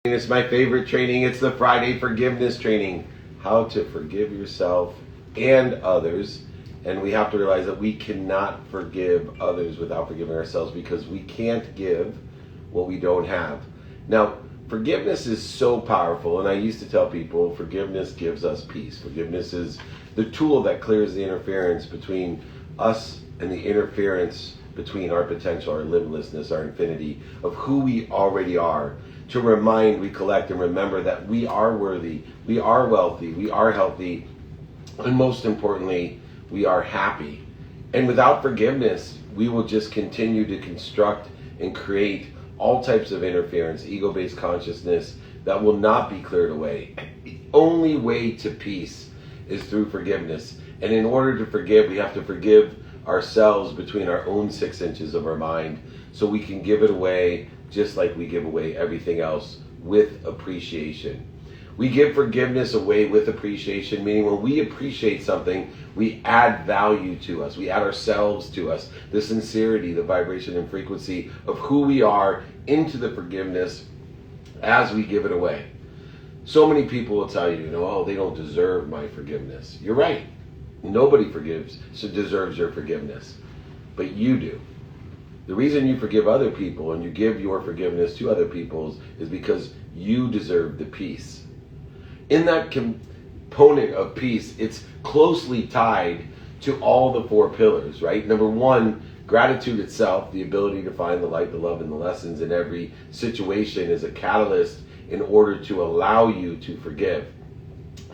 It's my favorite training. It's the Friday forgiveness training. How to forgive yourself and others. And we have to realize that we cannot forgive others without forgiving ourselves, because we can't give what we don't have. Now, forgiveness is so powerful, and I used to tell people forgiveness gives us peace. Forgiveness is the tool that clears the interference between us and the interference between our potential, our limitlessness, our infinity of who we already are. To remind, recollect, and remember that we are worthy, we are wealthy, we are healthy, and most importantly, we are happy. And without forgiveness, we will just continue to construct and create all types of interference, ego-based consciousness that will not be cleared away. The only way to peace is through forgiveness. And in order to forgive, we have to forgive ourselves between our own 6 inches of our mind, so we can give it away just like we give away everything else, with appreciation. We give forgiveness away with appreciation, meaning when we appreciate something, we add value to us. We add ourselves to us. The sincerity, the vibration and frequency of who we are into the forgiveness as we give it away. So many people will tell you, oh, they don't deserve my forgiveness. You're right. Nobody deserves your forgiveness, but you do. The reason you forgive other people and you give your forgiveness to other people is because you deserve the peace. In that component of peace, it's closely tied to all the 4 pillars, right? Number 1, gratitude itself, the ability to find the light, the love, and the lessons in every situation is a catalyst in order to allow you to forgive.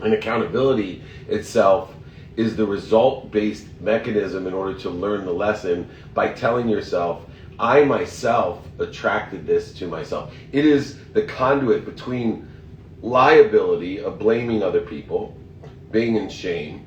And accountability itself is the result-based mechanism in order to learn the lesson by telling yourself, I myself attracted this to myself. It is the conduit between liability of blaming other people, being in shame,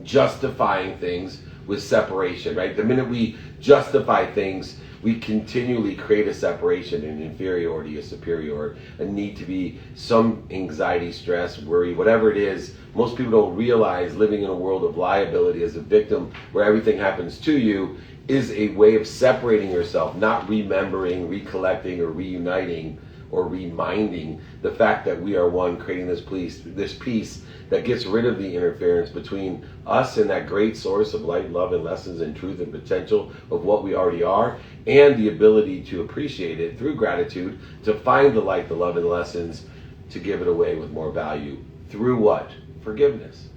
justifying things with separation, right? The minute we justify things, we continually create a separation, an inferiority, a superior, a need to be, some anxiety, stress, worry, whatever it is. Most people don't realize living in a world of liability as a victim where everything happens to you is a way of separating yourself, not remembering, recollecting, or reuniting, or reminding the fact that we are one, creating this peace that gets rid of the interference between us and that great source of light, love, and lessons, and truth and potential of what we already are, and the ability to appreciate it through gratitude, to find the light, the love, and the lessons, to give it away with more value. Through what? Forgiveness.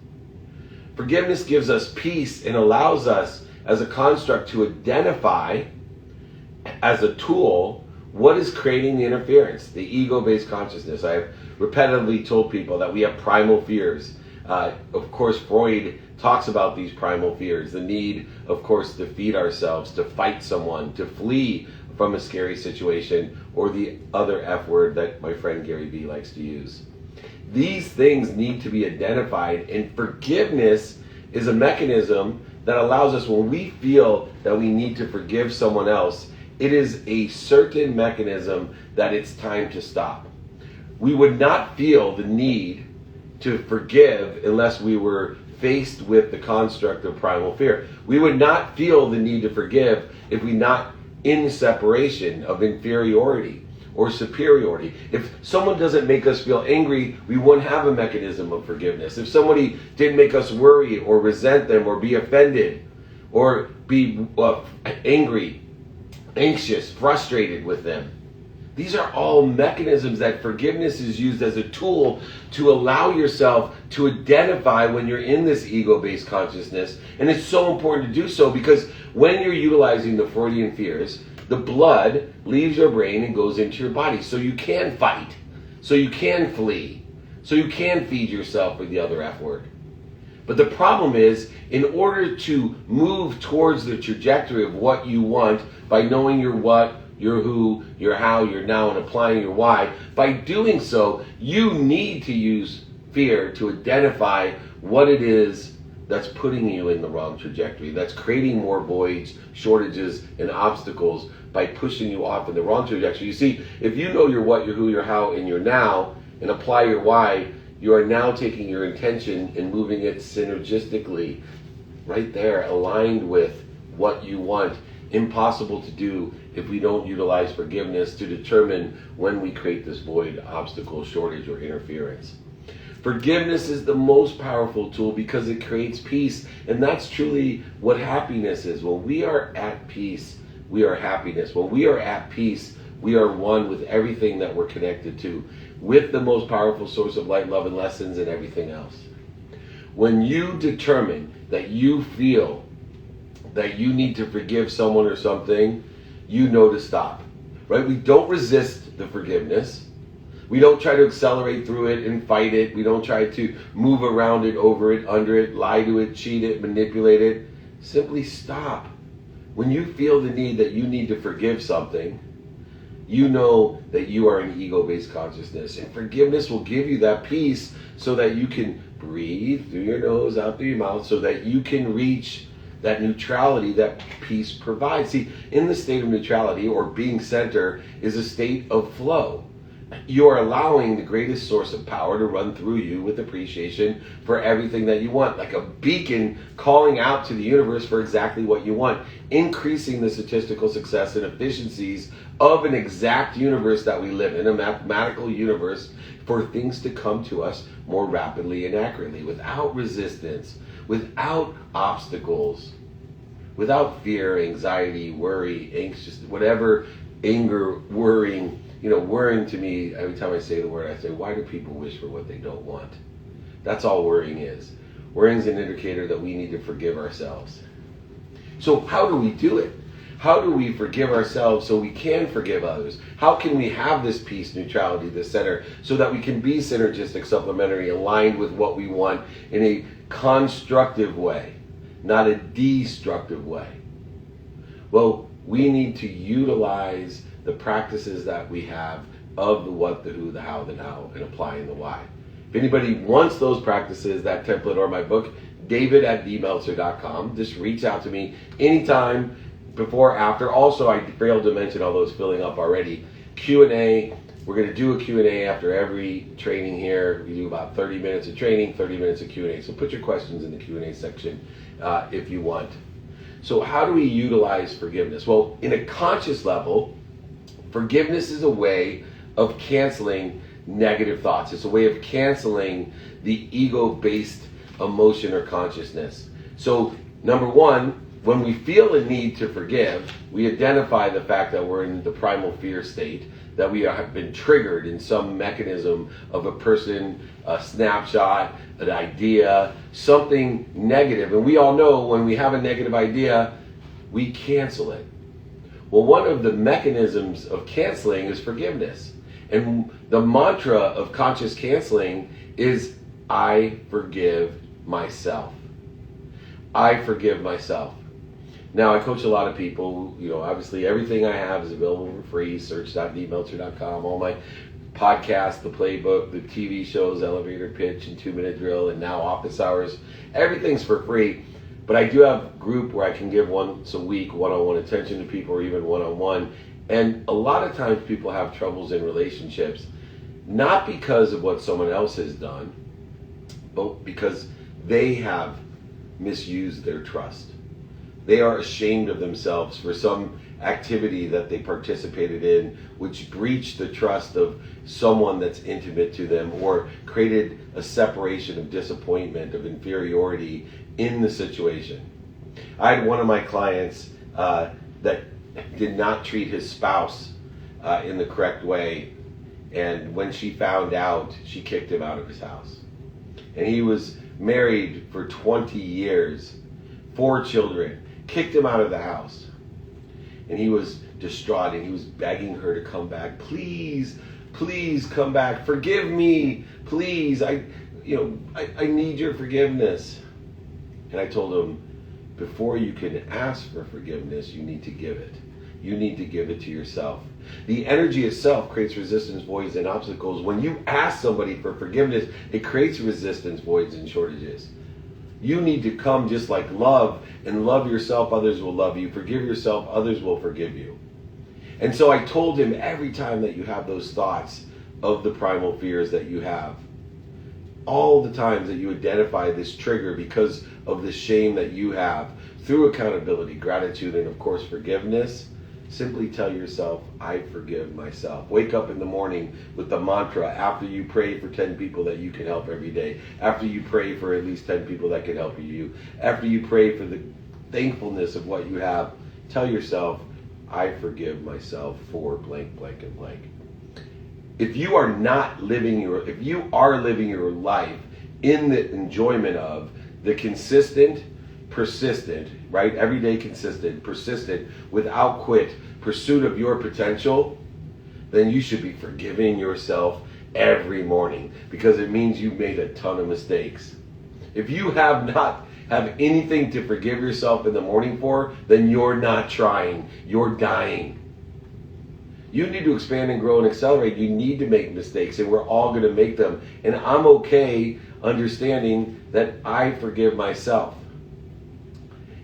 Forgiveness gives us peace and allows us as a construct to identify as a tool what is creating the interference, the ego-based consciousness. I've repetitively told people that we have primal fears. Of course, Freud talks about these primal fears, the need, of course, to feed ourselves, to fight someone, to flee from a scary situation, or the other F word that my friend Gary Vee likes to use. These things need to be identified, and forgiveness is a mechanism that allows us, when we feel that we need to forgive someone else, it is a certain mechanism that it's time to stop. We would not feel the need to forgive unless we were faced with the construct of primal fear. We would not feel the need to forgive if we're not in separation of inferiority or superiority. If someone doesn't make us feel angry, we wouldn't have a mechanism of forgiveness. If somebody didn't make us worry or resent them or be offended or be angry, anxious, frustrated with them. These are all mechanisms that forgiveness is used as a tool to allow yourself to identify when you're in this ego-based consciousness. And it's so important to do so, because when you're utilizing the Freudian fears, the blood leaves your brain and goes into your body. So you can fight, so you can flee, so you can feed yourself with the other F word. But the problem is, in order to move towards the trajectory of what you want, by knowing your what, your who, your how, your now, and applying your why, by doing so, you need to use fear to identify what it is that's putting you in the wrong trajectory, that's creating more voids, shortages, and obstacles by pushing you off in the wrong trajectory. You see, if you know your what, your who, your how, and your now, and apply your why, you are now taking your intention and moving it synergistically, right there, aligned with what you want. impossible to do if we don't utilize forgiveness to determine when we create this void, obstacle, shortage, or interference. Forgiveness is the most powerful tool because it creates peace, and that's truly what happiness is. When we are at peace, we are happiness. When we are at peace, we are one with everything that we're connected to, with the most powerful source of light, love, and lessons, and everything else. When you determine that you feel that you need to forgive someone or something, you know to stop, right? We don't resist the forgiveness. We don't try to accelerate through it and fight it. We don't try to move around it, over it, under it, lie to it, cheat it, manipulate it. Simply stop. When you feel the need that you need to forgive something, you know that you are an ego-based consciousness. And forgiveness will give you that peace so that you can breathe through your nose, out through your mouth, so that you can reach that neutrality that peace provides. See, in the state of neutrality, or being center, is a state of flow. You are allowing the greatest source of power to run through you with appreciation for everything that you want, like a beacon calling out to the universe for exactly what you want, increasing the statistical success and efficiencies of an exact universe that we live in, a mathematical universe, for things to come to us more rapidly and accurately, without resistance, without obstacles, without fear, anxiety, worry, anxious, whatever, anger, worrying. Worrying to me, every time I say the word, I say, why do people wish for what they don't want? That's all worrying is. Worrying is an indicator that we need to forgive ourselves. So how do we do it? How do we forgive ourselves so we can forgive others? How can we have this peace, neutrality, this center, so that we can be synergistic, supplementary, aligned with what we want in a constructive way, not a destructive way? Well, we need to utilize the practices that we have of the what, the who, the how, the now, and applying the why. If anybody wants those practices, that template, or my book, david@dmeltzer.com. Just reach out to me anytime, before, after. Also, I failed to mention, although it's filling up already, Q&A. We're going to do a Q&A after every training here. We do about 30 minutes of training, 30 minutes of Q&A. So put your questions in the Q&A section if you want. So how do we utilize forgiveness? Well, in a conscious level, forgiveness is a way of canceling negative thoughts. It's a way of canceling the ego-based emotion or consciousness. So, number one, when we feel a need to forgive, we identify the fact that we're in the primal fear state, that we have been triggered in some mechanism of a person, a snapshot, an idea, something negative. And we all know when we have a negative idea, we cancel it. Well, one of the mechanisms of canceling is forgiveness. And the mantra of conscious canceling is, I forgive myself. I forgive myself. Now, I coach a lot of people. Obviously everything I have is available for free. Search.dmeltzer.com. All my podcasts, the playbook, the TV shows, Elevator Pitch, and 2-Minute Drill, and now Office Hours. Everything's for free. But I do have a group where I can give once a week one-on-one attention to people, or even one-on-one. And a lot of times people have troubles in relationships, not because of what someone else has done, but because they have misused their trust. They are ashamed of themselves for some activity that they participated in, which breached the trust of someone that's intimate to them, or created a separation of disappointment, of inferiority in the situation. I had one of my clients that did not treat his spouse in the correct way, and when she found out, she kicked him out of his house. And he was married for 20 years, 4 children, kicked him out of the house. And he was distraught, and he was begging her to come back. Please, please come back. Forgive me, please. I need your forgiveness. And I told him, before you can ask for forgiveness, you need to give it. You need to give it to yourself. The energy itself creates resistance, voids, and obstacles. When you ask somebody for forgiveness, it creates resistance, voids, and shortages. You need to come just like love, and love yourself, others will love you. Forgive yourself, others will forgive you. And so I told him, every time that you have those thoughts of the primal fears that you have, all the times that you identify this trigger because of the shame that you have, through accountability, gratitude, and of course forgiveness, simply tell yourself, I forgive myself. Wake up in the morning with the mantra after you pray for 10 people that you can help every day, after you pray for at least 10 people that can help you, after you pray for the thankfulness of what you have, tell yourself, I forgive myself for blank, blank, and blank. If you are living your life in the enjoyment of the consistent, persistent, right? Everyday consistent, persistent, without quit pursuit of your potential, then you should be forgiving yourself every morning, because it means you've made a ton of mistakes. If you have anything to forgive yourself in the morning for, then you're not trying. You're dying. You need to expand and grow and accelerate. You need to make mistakes, and we're all going to make them. And I'm okay understanding that I forgive myself.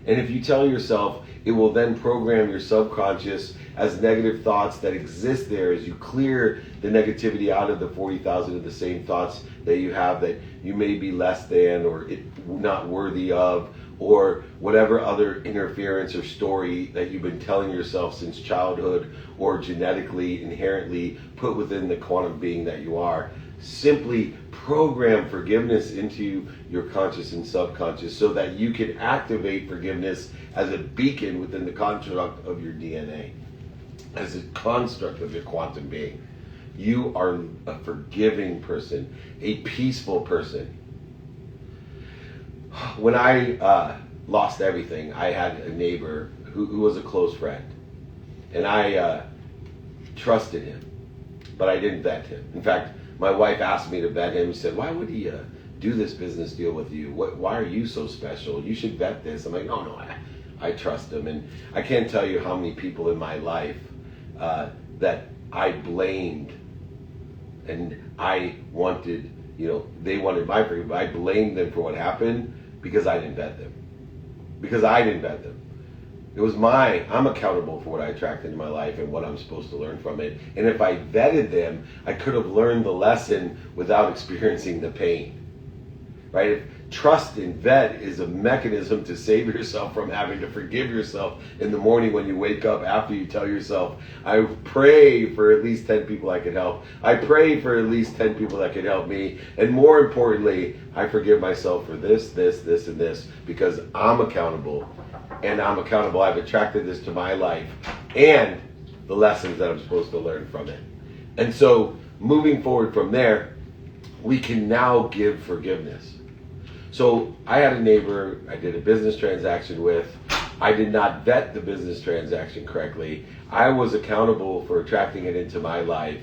And if you tell yourself, it will then program your subconscious as negative thoughts that exist there as you clear the negativity out of the 40,000 of the same thoughts that you have, that you may be less than or not worthy of, or whatever other interference or story that you've been telling yourself since childhood or genetically, inherently put within the quantum being that you are. Simply program forgiveness into your conscious and subconscious so that you can activate forgiveness as a beacon within the construct of your DNA, as a construct of your quantum being. You are a forgiving person, a peaceful person. When I lost everything, I had a neighbor who was a close friend, and I trusted him, but I didn't vet him. In fact, my wife asked me to vet him. She said, why would he do this business deal with you? Why are you so special? You should vet this. I'm like, no, I trust him. And I can't tell you how many people in my life that I blamed, and I wanted, they wanted my forgiveness, but I blamed them for what happened because I didn't vet them. I'm accountable for what I attracted into my life and what I'm supposed to learn from it. And if I vetted them, I could have learned the lesson without experiencing the pain. Right? If trust and vet is a mechanism to save yourself from having to forgive yourself in the morning when you wake up, after you tell yourself, I pray for at least 10 people I can help. I pray for at least 10 people that can help me. And more importantly, I forgive myself for this, and this, because I'm accountable. And I'm accountable. I've attracted this to my life and the lessons that I'm supposed to learn from it. And so moving forward from there, we can now give forgiveness. So I had a neighbor I did a business transaction with. I did not vet the business transaction correctly. I was accountable for attracting it into my life.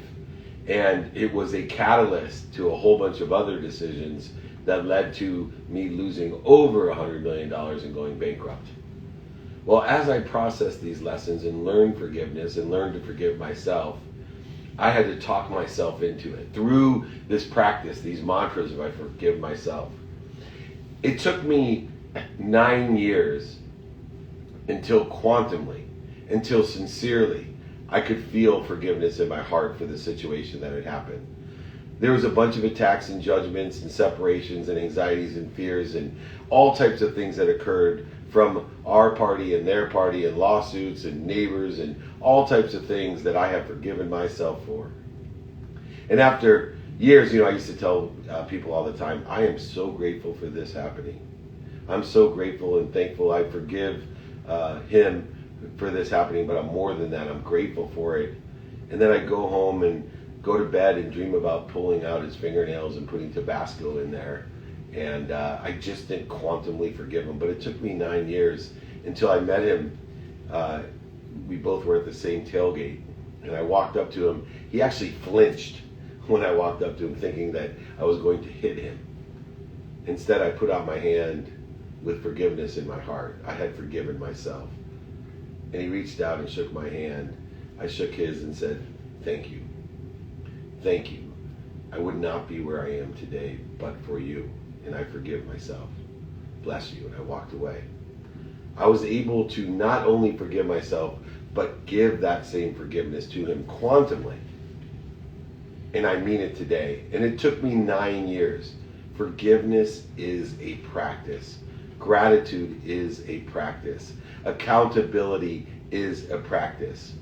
And it was a catalyst to a whole bunch of other decisions that led to me losing over $100 million and going bankrupt. Well, as I processed these lessons and learned forgiveness and learned to forgive myself, I had to talk myself into it through this practice, these mantras of I forgive myself. It took me 9 years until sincerely, I could feel forgiveness in my heart for the situation that had happened. There was a bunch of attacks and judgments and separations and anxieties and fears and all types of things that occurred from our party and their party and lawsuits and neighbors and all types of things that I have forgiven myself for. And after years, I used to tell people all the time, I am so grateful for this happening. I'm so grateful and thankful. I forgive him for this happening, but I'm more than that. I'm grateful for it. And then I go home and go to bed and dream about pulling out his fingernails and putting Tabasco in there. And I just didn't quantumly forgive him. But it took me 9 years until I met him. We both were at the same tailgate. And I walked up to him. He actually flinched when I walked up to him, thinking that I was going to hit him. Instead, I put out my hand with forgiveness in my heart. I had forgiven myself. And he reached out and shook my hand. I shook his and said, thank you. Thank you. I would not be where I am today but for you. And I forgive myself. Bless you. And I walked away. I was able to not only forgive myself, but give that same forgiveness to him quantumly. And I mean it today. And it took me 9 years Forgiveness is a practice. Gratitude is a practice. Accountability is a practice.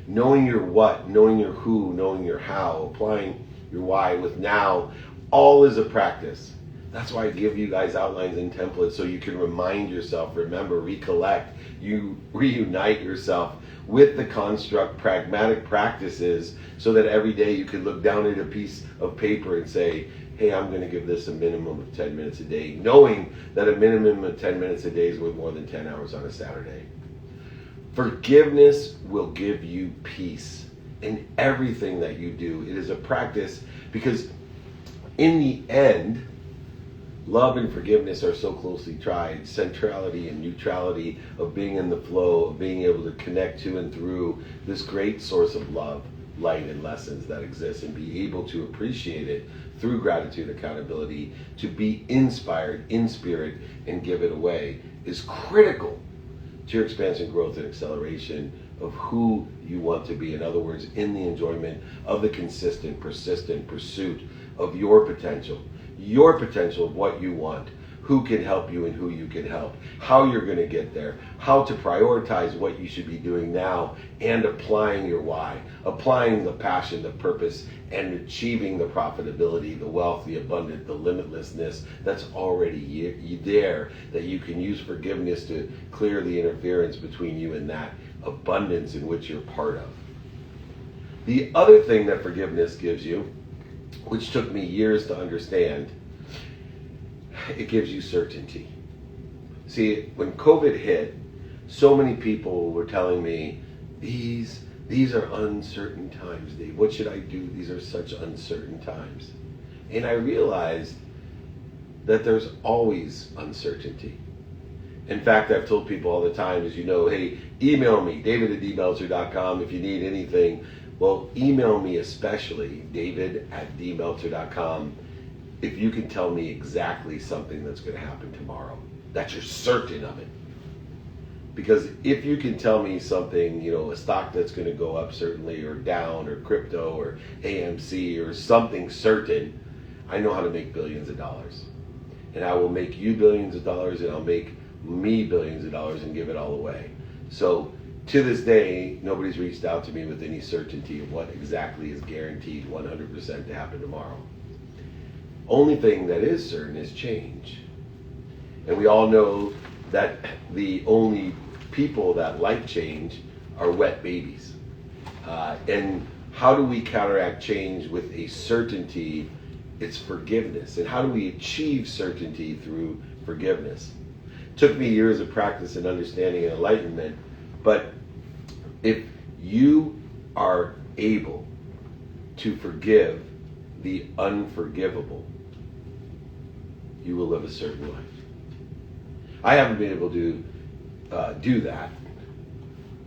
Knowing your what, knowing your who, knowing your how, applying your why with now, all is a practice. That's why I give you guys outlines and templates so you can remind yourself, remember, recollect, you reunite yourself with the construct, pragmatic practices, so that every day you can look down at a piece of paper and say, hey, I'm going to give this a minimum of 10 minutes a day, knowing that a minimum of 10 minutes a day is worth more than 10 hours on a Saturday. Forgiveness will give you peace in everything that you do. It is a practice because in the end, love and forgiveness are so closely tied. Centrality and neutrality of being in the flow, of being able to connect to and through this great source of love, light, and lessons that exists, and be able to appreciate it through gratitude, accountability, to be inspired in spirit and give it away is critical to your expansion, growth, and acceleration of who you want to be. In other words, in the enjoyment of the consistent, persistent pursuit of your potential of what you want, who can help you and who you can help, how you're going to get there, how to prioritize what you should be doing now, and applying your why, applying the passion, the purpose, and achieving the profitability, the wealth, the abundance, the limitlessness that's already there, that you can use forgiveness to clear the interference between you and that abundance in which you're part of. The other thing that forgiveness gives you, which took me years to understand, it gives you certainty. See, when COVID hit, so many people were telling me, these are uncertain times, Dave. What should I do? These are such uncertain times. And I realized that there's always uncertainty. In fact, I've told people all the time, as you know, hey, email me, david@dmeltzer.com if you need anything. Well, email me especially, david@dmeltzer.com, if you can tell me exactly something that's going to happen tomorrow, that you're certain of it. Because if you can tell me something, a stock that's going to go up certainly, or down, or crypto, or AMC, or something certain, I know how to make billions of dollars. And I will make you billions of dollars, and I'll make me billions of dollars and give it all away. So to this day, nobody's reached out to me with any certainty of what exactly is guaranteed 100% to happen tomorrow. Only thing that is certain is change. And we all know that the only people that like change are wet babies. And how do we counteract change with a certainty? It's forgiveness. And how do we achieve certainty through forgiveness? It took me years of practice and understanding and enlightenment, but if you are able to forgive the unforgivable, you will live a certain life. I haven't been able to do that.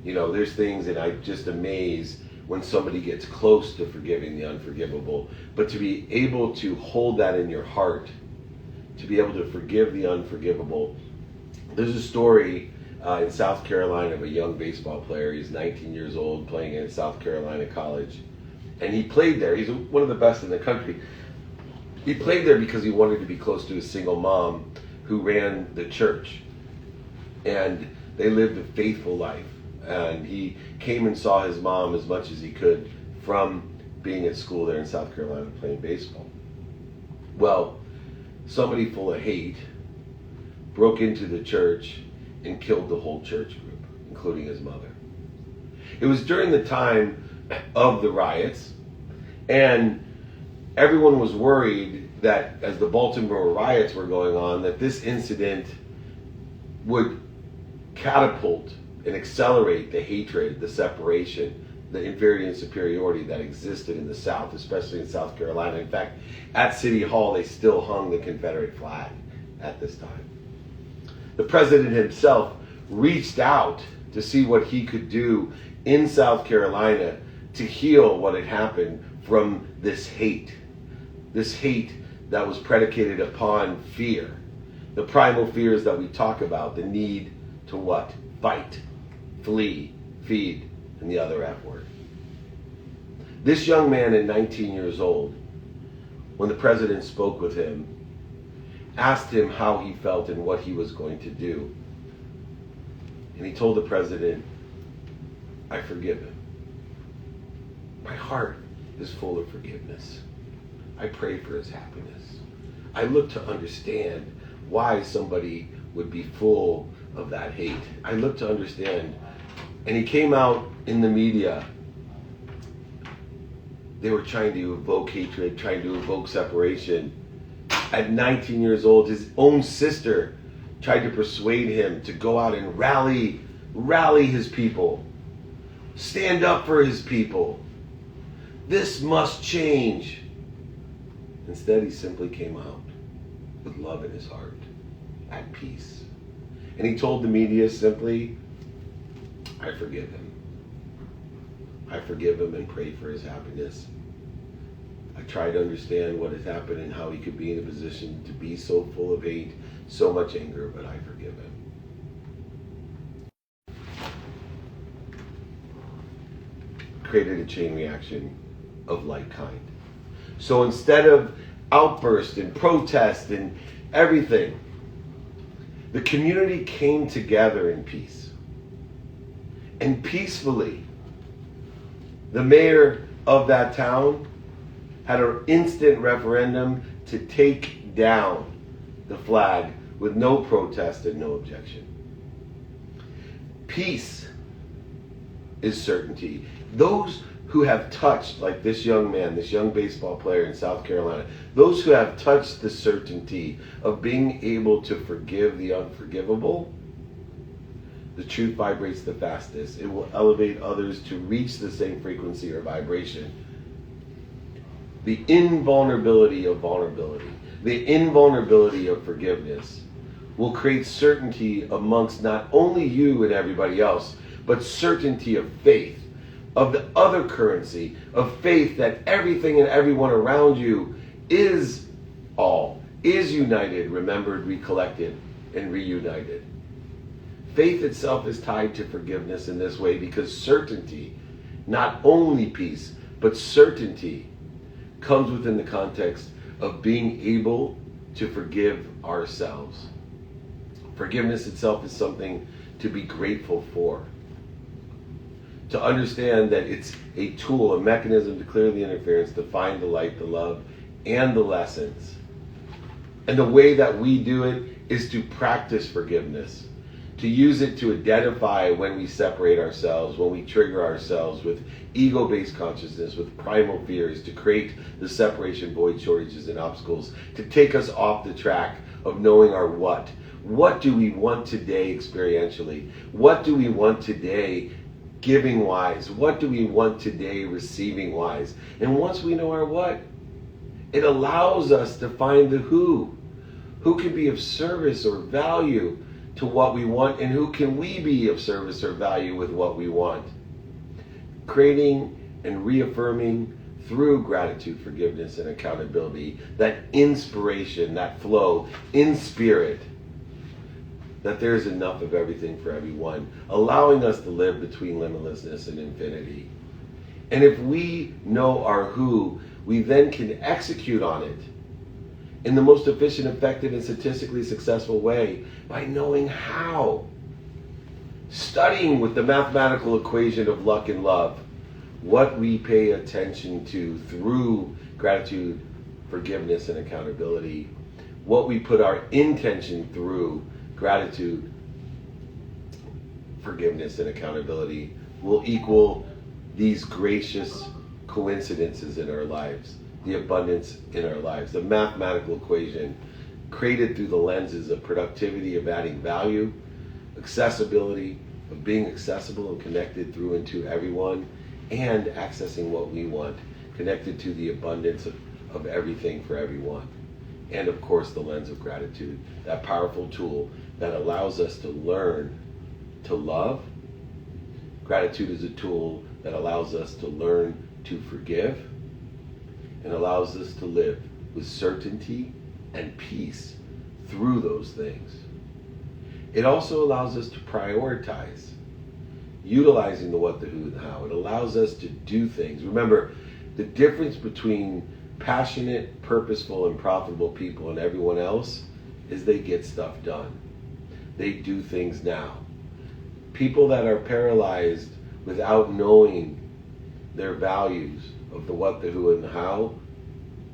There's things that I'm just amazed when somebody gets close to forgiving the unforgivable, but to be able to hold that in your heart, to be able to forgive the unforgivable. There's a story in South Carolina of a young baseball player. He's 19 years old, playing at South Carolina College. And he played there. He's one of the best in the country. He played there because he wanted to be close to a single mom who ran the church. And they lived a faithful life. And he came and saw his mom as much as he could from being at school there in South Carolina playing baseball. Well, somebody full of hate broke into the church and killed the whole church group, including his mother. It was during the time of the riots, and everyone was worried that as the Baltimore riots were going on, that this incident would catapult and accelerate the hatred, the separation, the inferiority and superiority that existed in the South, especially in South Carolina. In fact, at City Hall, they still hung the Confederate flag at this time. The president himself reached out to see what he could do in South Carolina to heal what had happened from this hate that was predicated upon fear. The primal fears that we talk about, the need to what? Fight, flee, feed, and the other F word. This young man at 19 years old, when the president spoke with him, asked him how he felt and what he was going to do. And he told the president, I forgive him. My heart is full of forgiveness. I pray for his happiness. I look to understand why somebody would be full of that hate. I look to understand. And he came out in the media. They were trying to evoke hatred, trying to evoke separation. At 19 years old, his own sister tried to persuade him to go out and rally his people. Stand up for his people. This must change. Instead, he simply came out with love in his heart, at peace. And he told the media simply, I forgive him. I forgive him and pray for his happiness. I try to understand what has happened and how he could be in a position to be so full of hate, so much anger, but I forgive him. Created a chain reaction of like kind. So instead of outburst and protest and everything, the community came together in peace. And peacefully, the mayor of that town had an instant referendum to take down the flag with no protest and no objection. Peace is certainty. Those who have touched, like this young man, this young baseball player in South Carolina, those who have touched the certainty of being able to forgive the unforgivable, the truth vibrates the fastest. It will elevate others to reach the same frequency or vibration. The invulnerability of vulnerability, the invulnerability of forgiveness will create certainty amongst not only you and everybody else, but certainty of faith, of the other currency, of faith that everything and everyone around you is united, remembered, recollected, and reunited. Faith itself is tied to forgiveness in this way because certainty, not only peace, but certainty comes within the context of being able to forgive ourselves. Forgiveness itself is something to be grateful for. To understand that it's a tool, a mechanism to clear the interference, to find the light, the love, and the lessons. And the way that we do it is to practice forgiveness, to use it to identify when we separate ourselves, when we trigger ourselves with ego-based consciousness, with primal fears, to create the separation, void, shortages, and obstacles, to take us off the track of knowing our what. What do we want today experientially? What do we want today giving wise? What do we want today receiving wise? And once we know our what, it allows us to find the who. Who can be of service or value to what we want, and who can we be of service or value with what we want? Creating and reaffirming through gratitude, forgiveness, and accountability, that inspiration, that flow in spirit, that there's enough of everything for everyone, allowing us to live between limitlessness and infinity. And if we know our who, we then can execute on it in the most efficient, effective, and statistically successful way by knowing how. Studying with the mathematical equation of luck and love, what we pay attention to through gratitude, forgiveness, and accountability, what we put our intention through gratitude, forgiveness, and accountability will equal these gracious coincidences in our lives, the abundance in our lives, the mathematical equation created through the lenses of productivity, of adding value, accessibility, of being accessible and connected through and to everyone, and accessing what we want, connected to the abundance of everything for everyone. And of course, the lens of gratitude, that powerful tool that allows us to learn to love. Gratitude is a tool that allows us to learn to forgive and allows us to live with certainty and peace through those things. It also allows us to prioritize, utilizing the what, the who, the how. It allows us to do things. Remember, the difference between passionate, purposeful, and profitable people and everyone else is they get stuff done. They do things now. People that are paralyzed without knowing their values of the what, the who, and the how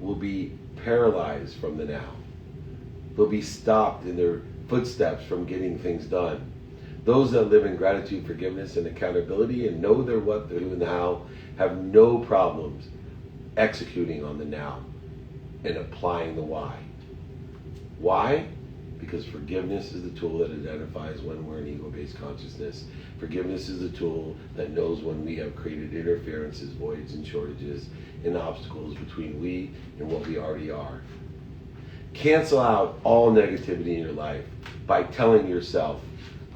will be paralyzed from the now. They'll be stopped in their footsteps from getting things done. Those that live in gratitude, forgiveness, and accountability and know their what, the who, and the how have no problems executing on the now and applying the why. Why? Because forgiveness is the tool that identifies when we're in ego-based consciousness. Forgiveness is the tool that knows when we have created interferences, voids, and shortages and obstacles between we and what we already are. Cancel out all negativity in your life by telling yourself,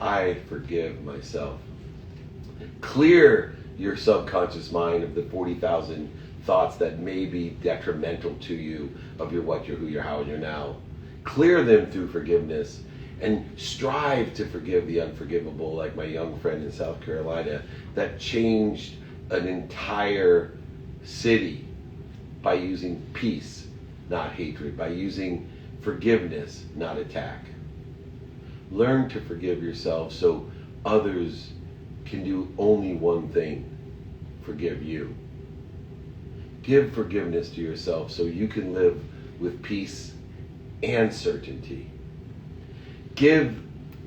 I forgive myself. Clear your subconscious mind of the 40,000 thoughts that may be detrimental to you of your what, your who, your how, and your now. Clear them through forgiveness and strive to forgive the unforgivable, like my young friend in South Carolina that changed an entire city by using peace, not hatred, by using forgiveness, not attack. Learn to forgive yourself so others can do only one thing, forgive you. Give forgiveness to yourself so you can live with peace and certainty. Give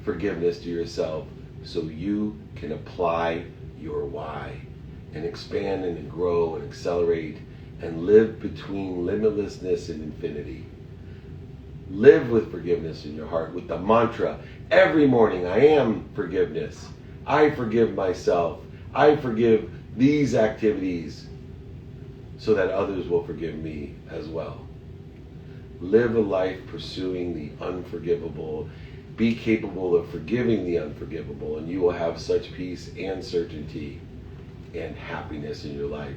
forgiveness to yourself so you can apply your why and expand and grow and accelerate and live between limitlessness and infinity. Live with forgiveness in your heart with the mantra every morning, I am forgiveness. I forgive myself. I forgive these activities so that others will forgive me as well. Live a life pursuing the unforgivable. Be capable of forgiving the unforgivable, and you will have such peace and certainty and happiness in your life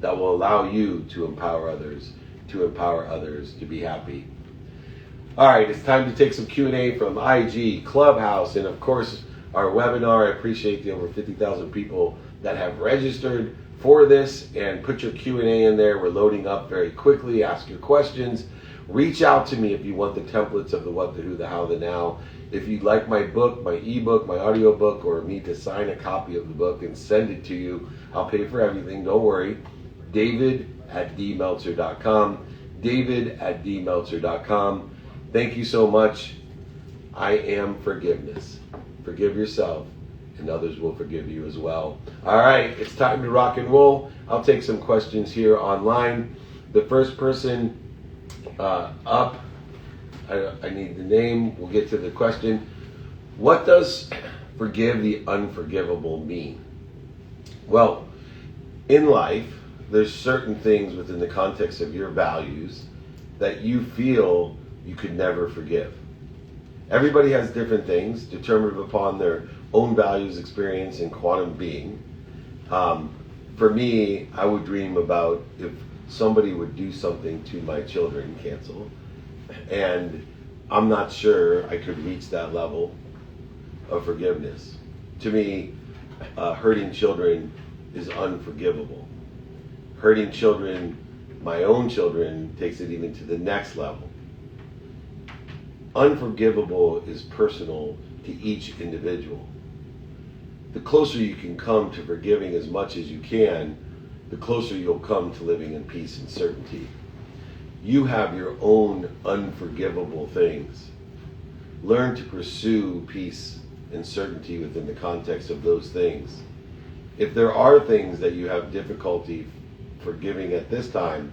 that will allow you to empower others to be happy. All right, it's time to take some Q&A from IG, Clubhouse, and of course our webinar. I appreciate the over 50,000 people that have registered for this, and put your Q&A in there. We're loading up very quickly. Ask your questions. Reach out to me if you want the templates of the what, the who, the how, the now. If you'd like my book, my ebook, my audio book, or me to sign a copy of the book and send it to you, I'll pay for everything. Don't worry. David@dmeltzer.com. David@dmeltzer.com. Thank you so much. I am forgiveness. Forgive yourself, and others will forgive you as well. All right, it's time to rock and roll. I'll take some questions here online. The first person up, I need the name. We'll get to the question. What does forgive the unforgivable mean? Well, in life, there's certain things within the context of your values that you feel you could never forgive. Everybody has different things determined upon their own values, experience, and quantum being. For me, I would dream about if somebody would do something to my children, cancel, and I'm not sure I could reach that level of forgiveness. To me, hurting children is unforgivable. Hurting children, my own children, takes it even to the next level. Unforgivable is personal to each individual. The closer you can come to forgiving as much as you can, the closer you'll come to living in peace and certainty. You have your own unforgivable things. Learn to pursue peace and certainty within the context of those things. If there are things that you have difficulty forgiving at this time,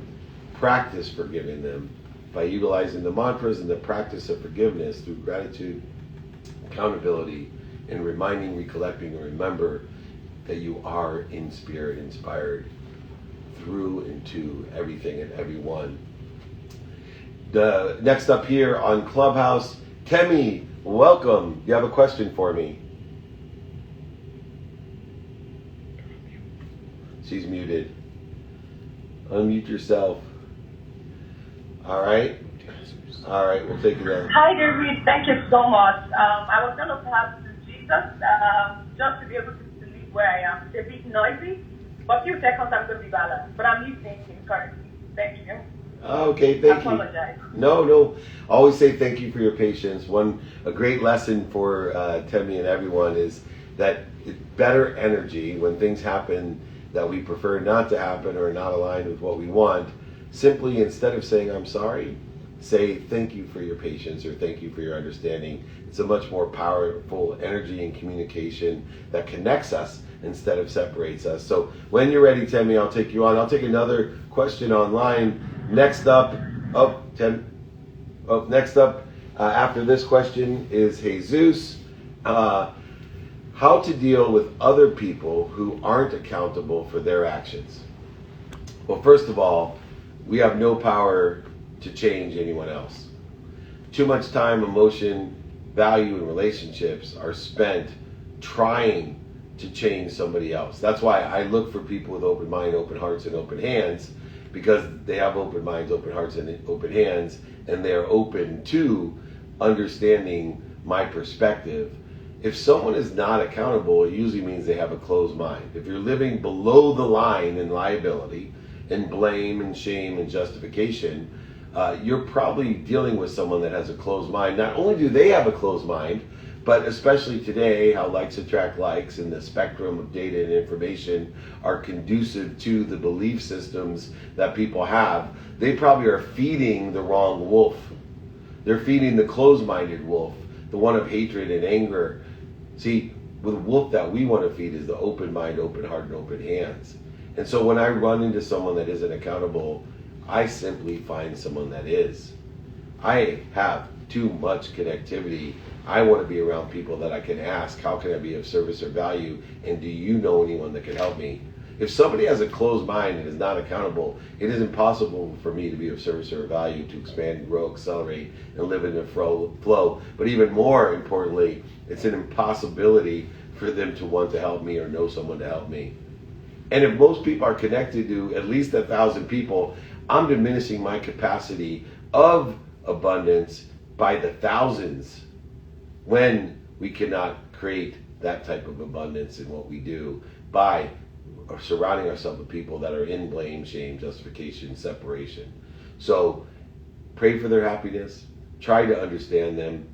practice forgiving them by utilizing the mantras and the practice of forgiveness through gratitude, accountability, and reminding, recollecting, and remember that you are in spirit inspired through and to everything and everyone. The next up here on Clubhouse, Kemi, welcome. You have a question for me? She's muted. Unmute yourself. All right, we'll take it out. Hi, David. Thank you so much. I was going to pass to Jesus just to be able to leave where I am. It's a bit noisy, but a few seconds I'm going to be balanced. But I'm listening to him currently. Thank you. Okay, I thank you. apologize. No. Always say thank you for your patience. A great lesson for Temi and everyone is that better energy when things happen that we prefer not to happen or not aligned with what we want. Simply, instead of saying I'm sorry, say thank you for your patience or thank you for your understanding. It's a much more powerful energy and communication that connects us instead of separates us. So when you're ready, Temi, I'll take you on. I'll take another question online. Next up, after this question is Jesus. How to deal with other people who aren't accountable for their actions? Well, first of all, we have no power to change anyone else. Too much time, emotion, value, and relationships are spent trying to change somebody else. That's why I look for people with open mind, open hearts, and open hands, because they have open minds, open hearts, and open hands, and they're open to understanding my perspective. If someone is not accountable, it usually means they have a closed mind. If you're living below the line in liability and blame and shame and justification, you're probably dealing with someone that has a closed mind. Not only do they have a closed mind, but especially today, how likes attract likes and the spectrum of data and information are conducive to the belief systems that people have, they probably are feeding the wrong wolf. They're feeding the closed-minded wolf, the one of hatred and anger. See, the wolf that we want to feed is the open mind, open heart, and open hands. And so when I run into someone that isn't accountable, I simply find someone that is. I have too much connectivity. I want to be around people that I can ask, how can I be of service or value? And do you know anyone that can help me? If somebody has a closed mind and is not accountable, it is impossible for me to be of service or value, to expand, grow, accelerate, and live in the flow. But even more importantly, it's an impossibility for them to want to help me or know someone to help me. And if most people are connected to at least 1,000 people, I'm diminishing my capacity of abundance by the thousands when we cannot create that type of abundance in what we do by surrounding ourselves with people that are in blame, shame, justification, separation. So pray for their happiness, try to understand them,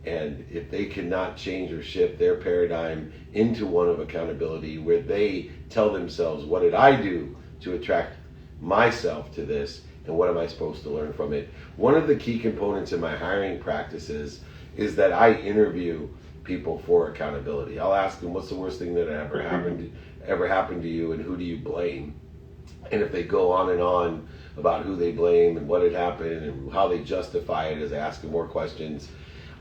and if they cannot change or shift their paradigm into one of accountability where they tell themselves, what did I do to attract myself to this, and what am I supposed to learn from it? One of the key components in my hiring practices is that I interview people for accountability. I'll ask them, what's the worst thing that ever happened to you, and who do you blame? And if they go on and on about who they blame and what had happened and how they justify it as I ask them more questions,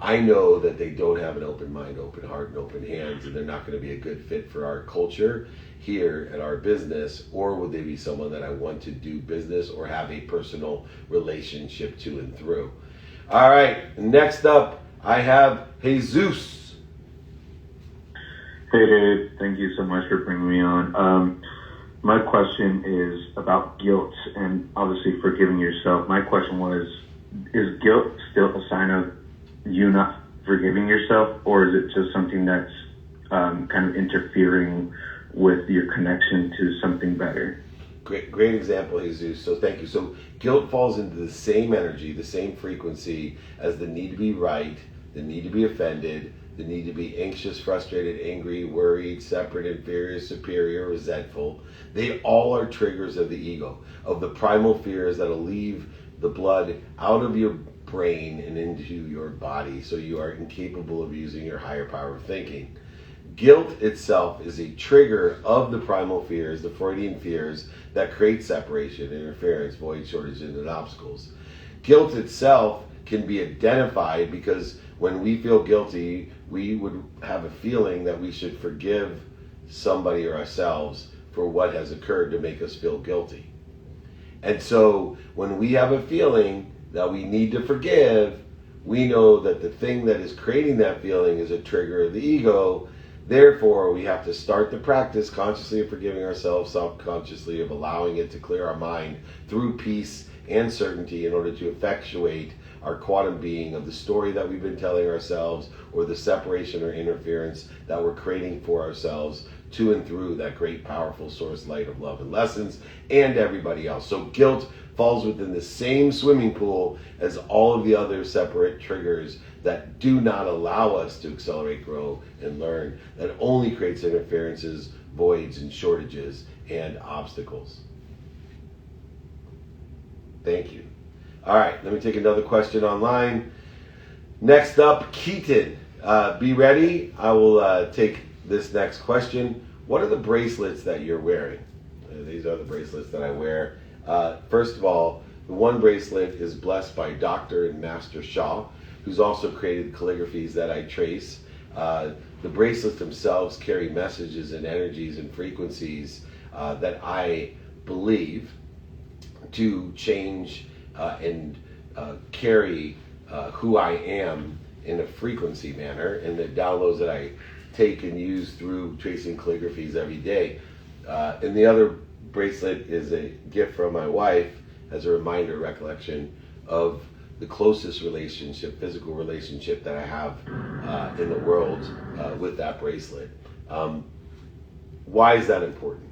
I know that they don't have an open mind, open heart, and open hands, and they're not going to be a good fit for our culture here at our business, or would they be someone that I want to do business or have a personal relationship to and through. All right, next up, I have Jesus. Hey Dave, thank you so much for bringing me on. My question is about guilt and obviously forgiving yourself. My question was, is guilt still a sign of you not forgiving yourself, or is it just something that's kind of interfering with your connection to something better? Great example, Jesus. So thank you. So guilt falls into the same energy, the same frequency as the need to be right, the need to be offended, the need to be anxious, frustrated, angry, worried, separate, inferior, superior, resentful. They all are triggers of the ego, of the primal fears that'll leave the blood out of your brain and into your body, so you are incapable of using your higher power of thinking. Guilt itself is a trigger of the primal fears, the Freudian fears that create separation, interference, void, shortages, and obstacles. Guilt itself can be identified because when we feel guilty, we would have a feeling that we should forgive somebody or ourselves for what has occurred to make us feel guilty. And so when we have a feeling that we need to forgive, we know that the thing that is creating that feeling is a trigger of the ego. Therefore, we have to start the practice consciously of forgiving ourselves, subconsciously of allowing it to clear our mind through peace and certainty in order to effectuate our quantum being of the story that we've been telling ourselves, or the separation or interference that we're creating for ourselves to and through that great powerful source light of love and lessons and everybody else. So guilt falls within the same swimming pool as all of the other separate triggers that do not allow us to accelerate, grow, and learn, that only creates interferences, voids, and shortages, and obstacles. Thank you. All right, let me take another question online. Next up, Keaton. Be ready. I will take this next question. What are the bracelets that you're wearing? These are the bracelets that I wear. First of all, the one bracelet is blessed by Dr. and Master Shah, who's also created calligraphies that I trace. The bracelets themselves carry messages and energies and frequencies that I believe to change and carry who I am in a frequency manner, and the downloads that I take and use through tracing calligraphies every day. And the other bracelet is a gift from my wife as a reminder, recollection of the closest relationship, physical relationship that I have in the world with that bracelet. Why is that important?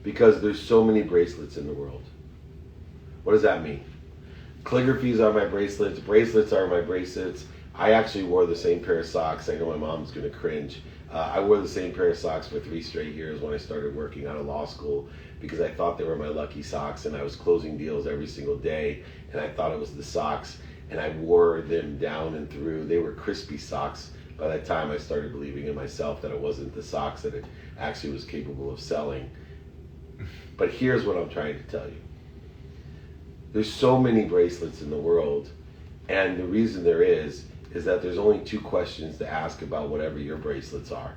Because there's so many bracelets in the world. What does that mean? Calligraphies are my bracelets. Bracelets are my bracelets. I actually wore the same pair of socks. I know my mom's going to cringe. I wore the same pair of socks for 3 straight years when I started working out of law school because I thought they were my lucky socks, and I was closing deals every single day, and I thought it was the socks, and I wore them down and through. They were crispy socks. By that time, I started believing in myself that it wasn't the socks that it actually was capable of selling. But here's what I'm trying to tell you. There's so many bracelets in the world, and the reason there is that there's only 2 questions to ask about whatever your bracelets are.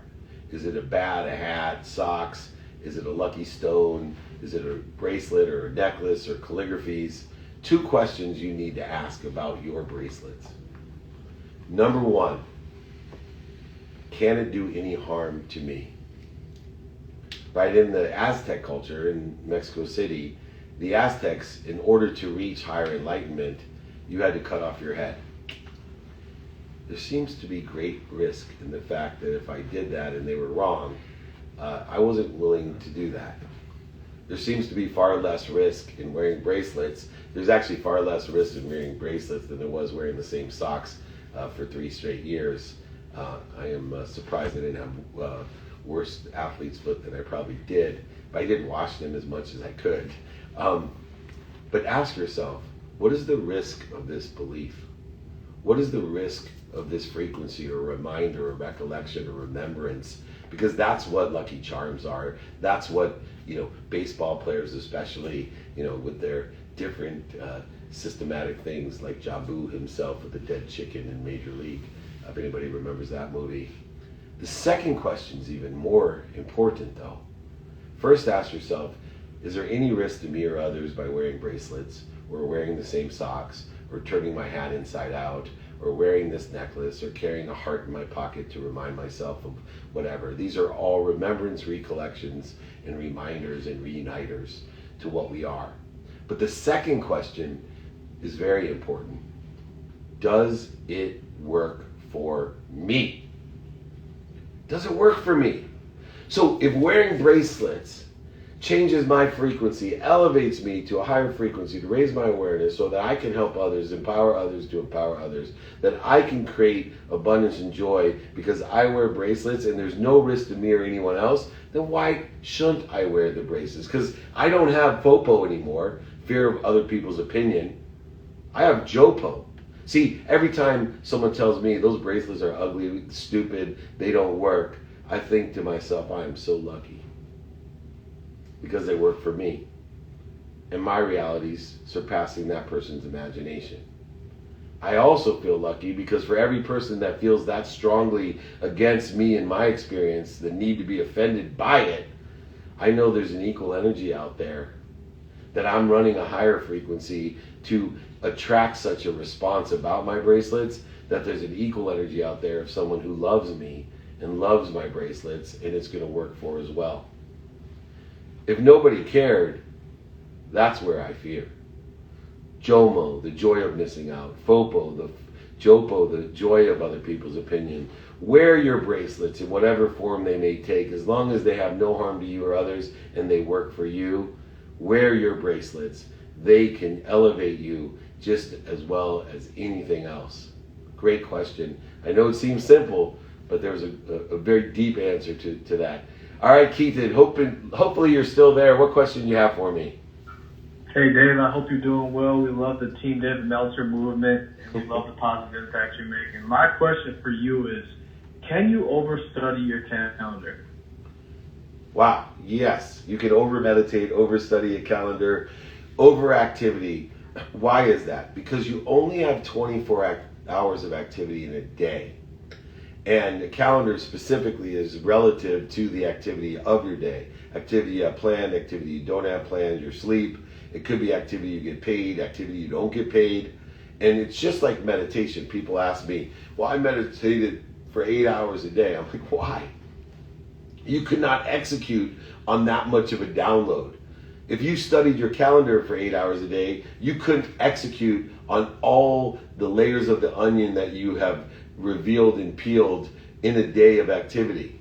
Is it a bat, a hat, socks? Is it a lucky stone? Is it a bracelet or a necklace or calligraphies? 2 questions you need to ask about your bracelets. Number 1, can it do any harm to me? Right, in the Aztec culture in Mexico City, the Aztecs, in order to reach higher enlightenment, you had to cut off your head. There seems to be great risk in the fact that if I did that and they were wrong, I wasn't willing to do that. There seems to be far less risk in wearing bracelets. There's actually far less risk in wearing bracelets than there was wearing the same socks for 3 straight years. I am surprised I didn't have worse athlete's foot than I probably did, but I didn't wash them as much as I could. But ask yourself, what is the risk of this belief? What is the risk of this frequency or reminder or recollection or remembrance? Because that's what Lucky Charms are. That's what, baseball players especially, with their different systematic things, like Jabu himself with the dead chicken in Major League, if anybody remembers that movie. The second question is even more important though. First ask yourself, is there any risk to me or others by wearing bracelets, or wearing the same socks, or turning my hat inside out, or wearing this necklace, or carrying a heart in my pocket to remind myself of whatever? These are all remembrance, recollections, and reminders and reuniters to what we are. But the second question is very important. Does it work for me? Does it work for me? So if wearing bracelets changes my frequency, elevates me to a higher frequency, to raise my awareness so that I can help others, empower others to empower others, that I can create abundance and joy because I wear bracelets and there's no risk to me or anyone else, then why shouldn't I wear the bracelets? Because I don't have FOPO anymore, fear of other people's opinion. I have JOPO. See, every time someone tells me those bracelets are ugly, stupid, they don't work, I think to myself, I am so lucky. Because they work for me. And my reality's surpassing that person's imagination. I also feel lucky because for every person that feels that strongly against me in my experience, the need to be offended by it, I know there's an equal energy out there, that I'm running a higher frequency to attract such a response about my bracelets, that there's an equal energy out there of someone who loves me and loves my bracelets, and it's going to work for as well. If nobody cared, that's where I fear. JOMO, the joy of missing out. FOPO, the JOPO, the joy of other people's opinion. Wear your bracelets in whatever form they may take, as long as they have no harm to you or others and they work for you. Wear your bracelets. they can elevate you just as well as anything else. Great question. I know it seems simple, but there's a very deep answer to that. All right, Keaton, hopefully you're still there. What question do you have for me? Hey, Dave, I hope you're doing well. We love the Team David Meltzer movement, and we love the positive impact you're making. My question for you is, can you overstudy your calendar? Wow, yes. You can over-meditate, over-study a calendar, overactivity. Why is that? Because you only have 24 hours of activity in a day. And the calendar specifically is relative to the activity of your day. Activity you have planned, activity you don't have planned, your sleep. It could be activity you get paid, activity you don't get paid. And it's just like meditation. People ask me, well, I meditated for 8 hours a day. I'm like, why? You could not execute on that much of a download. If you studied your calendar for 8 hours a day, you couldn't execute on all the layers of the onion that you have revealed and peeled in a day of activity.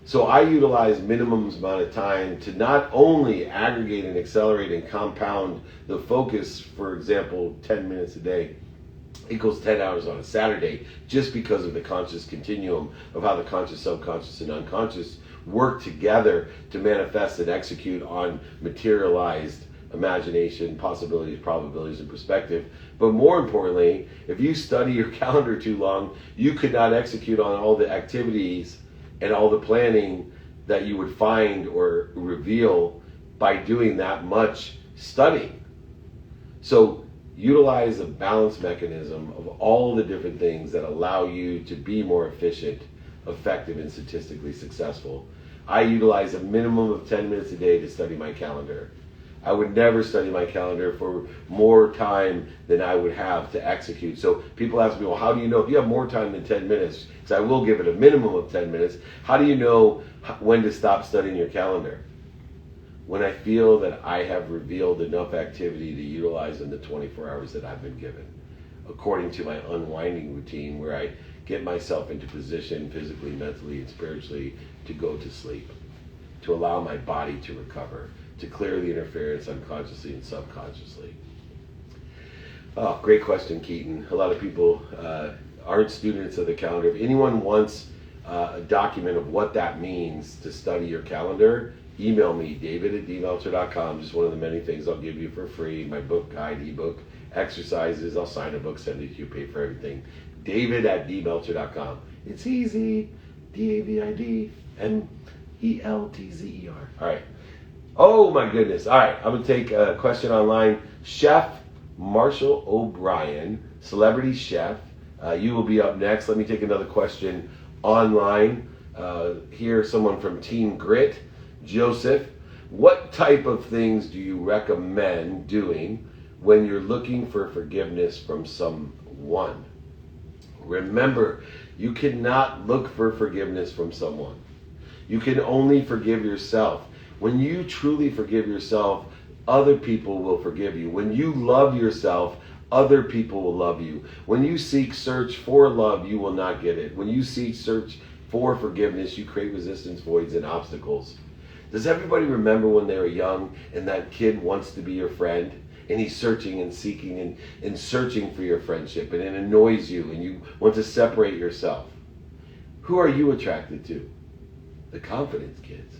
So I utilize minimum amount of time to not only aggregate and accelerate and compound the focus, for example, 10 minutes a day equals 10 hours on a Saturday, just because of the conscious continuum of how the conscious, subconscious, and unconscious work together to manifest and execute on materialized imagination, possibilities, probabilities, and perspective. But more importantly, if you study your calendar too long, you could not execute on all the activities and all the planning that you would find or reveal by doing that much studying. So utilize a balance mechanism of all the different things that allow you to be more efficient, effective, and statistically successful. I utilize a minimum of 10 minutes a day to study my calendar. I would never study my calendar for more time than I would have to execute. So people ask me, well, how do you know if you have more time than 10 minutes? Because I will give it a minimum of 10 minutes. How do you know when to stop studying your calendar? When I feel that I have revealed enough activity to utilize in the 24 hours that I've been given, according to my unwinding routine, where I get myself into position physically, mentally, and spiritually to go to sleep, to allow my body to recover, to clear the interference unconsciously and subconsciously. Oh, great question, Keaton. A lot of people aren't students of the calendar. If anyone wants a document of what that means to study your calendar, email me, david@dmeltzer.com. Just one of the many things I'll give you for free. My book, guide, ebook, exercises. I'll sign a book, send it to you, pay for everything. david@dmeltzer.com. It's easy. DAVIDMELTZER. All right. Oh my goodness. All right. I'm going to take a question online. Chef Marshall O'Brien, celebrity chef. You will be up next. Let me take another question online. Here, someone from Team Grit. Joseph, what type of things do you recommend doing when you're looking for forgiveness from someone? Remember, you cannot look for forgiveness from someone. You can only forgive yourself. When you truly forgive yourself, other people will forgive you. When you love yourself, other people will love you. When you search for love, you will not get it. When you search for forgiveness, you create resistance, voids, and obstacles. Does everybody remember when they were young and that kid wants to be your friend and he's searching and seeking and searching for your friendship, and it annoys you and you want to separate yourself? Who are you attracted to? The confidence kids.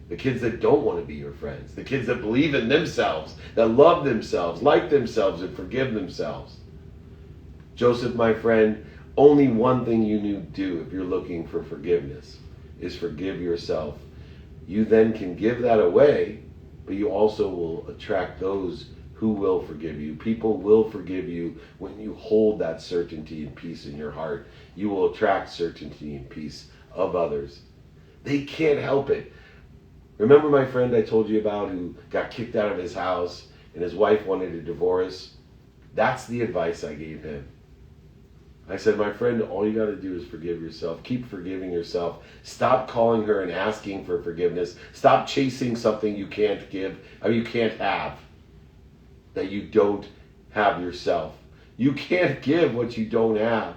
The kids that don't want to be your friends. The kids that believe in themselves, that love themselves, like themselves, and forgive themselves. Joseph, my friend, only one thing you need to do if you're looking for forgiveness is forgive yourself. You then can give that away, but you also will attract those who will forgive you. People will forgive you when you hold that certainty and peace in your heart. You will attract certainty and peace of others. They can't help it. Remember my friend I told you about who got kicked out of his house and his wife wanted a divorce? That's the advice I gave him. I said, my friend, all you got to do is forgive yourself. Keep forgiving yourself. Stop calling her and asking for forgiveness. Stop chasing something you can't give, you can't have, that you don't have yourself. You can't give what you don't have.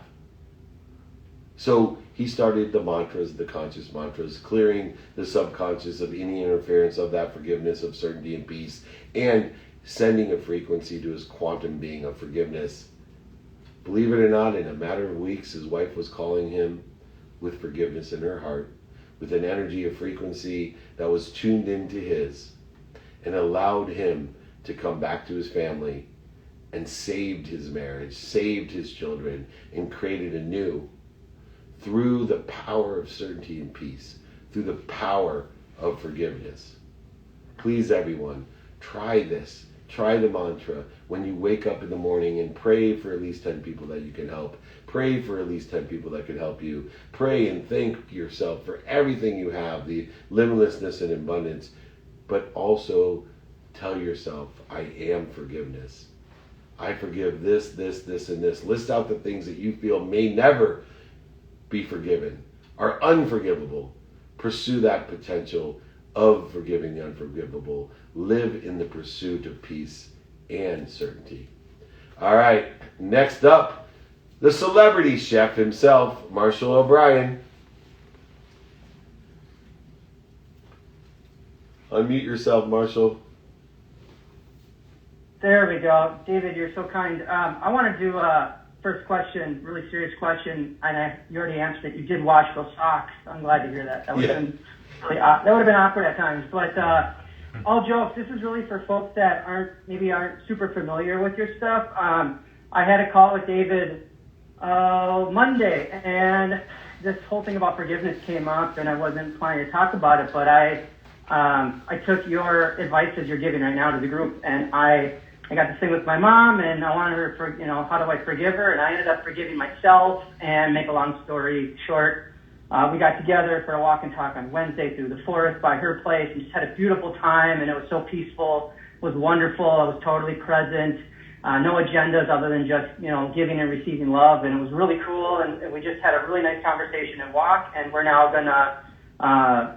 So he started the mantras, the conscious mantras, clearing the subconscious of any interference of that forgiveness, of certainty and peace, and sending a frequency to his quantum being of forgiveness. Believe it or not, in a matter of weeks, his wife was calling him with forgiveness in her heart, with an energy of frequency that was tuned into his, and allowed him to come back to his family and saved his marriage, saved his children, and created anew through the power of certainty and peace, through the power of forgiveness. Please, everyone, try this. Try the mantra when you wake up in the morning and pray for at least 10 people that you can help. Pray for at least 10 people that can help you. Pray and thank yourself for everything you have, the limitlessness and abundance, but also tell yourself, I am forgiveness. I forgive this, this, this, and this. List out the things that you feel may never be forgiven, are unforgivable. Pursue that potential of forgiving the unforgivable. Live in the pursuit of peace and certainty. All right, next up, the celebrity chef himself, Marshall O'Brien. Unmute yourself, Marshall. There we go. David, you're so kind. I want to do a first question, really serious question, and you already answered it. You did wash those socks. I'm glad to hear that. That would have been really, that would have been awkward at times. But all jokes, this is really for folks that aren't super familiar with your stuff. I had a call with David Monday, and this whole thing about forgiveness came up, and I wasn't planning to talk about it, but I took your advice as you're giving right now to the group, and I got this thing with my mom, and I wanted her for, how do I forgive her? And I ended up forgiving myself. And make a long story short, we got together for a walk and talk on Wednesday through the forest by her place, and just had a beautiful time, and it was so peaceful. It was wonderful. I was totally present. No agendas other than just, giving and receiving love, and it was really cool. And we just had a really nice conversation and walk, and we're now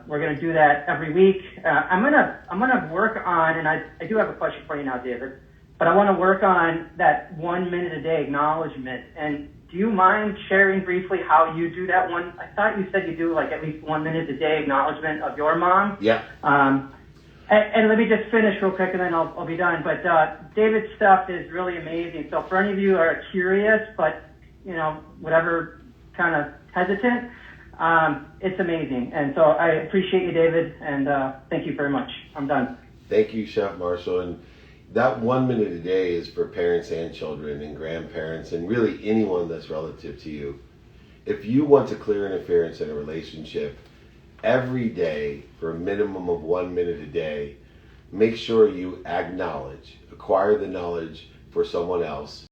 we're gonna do that every week. I'm gonna work on, and I do have a question for you now, David. But I want to work on that 1 minute a day acknowledgement. And do you mind sharing briefly how you do that one? I thought you said you do like at least 1 minute a day acknowledgement of your mom. Yeah. And let me just finish real quick and then I'll be done. But David's stuff is really amazing. So for any of you who are curious, but whatever kind of hesitant, it's amazing. And so I appreciate you, David, and thank you very much. I'm done. Thank you, Chef Marshall. And that 1 minute a day is for parents and children and grandparents and really anyone that's relative to you. If you want to clear interference in a relationship every day for a minimum of 1 minute a day, make sure you acquire the knowledge for someone else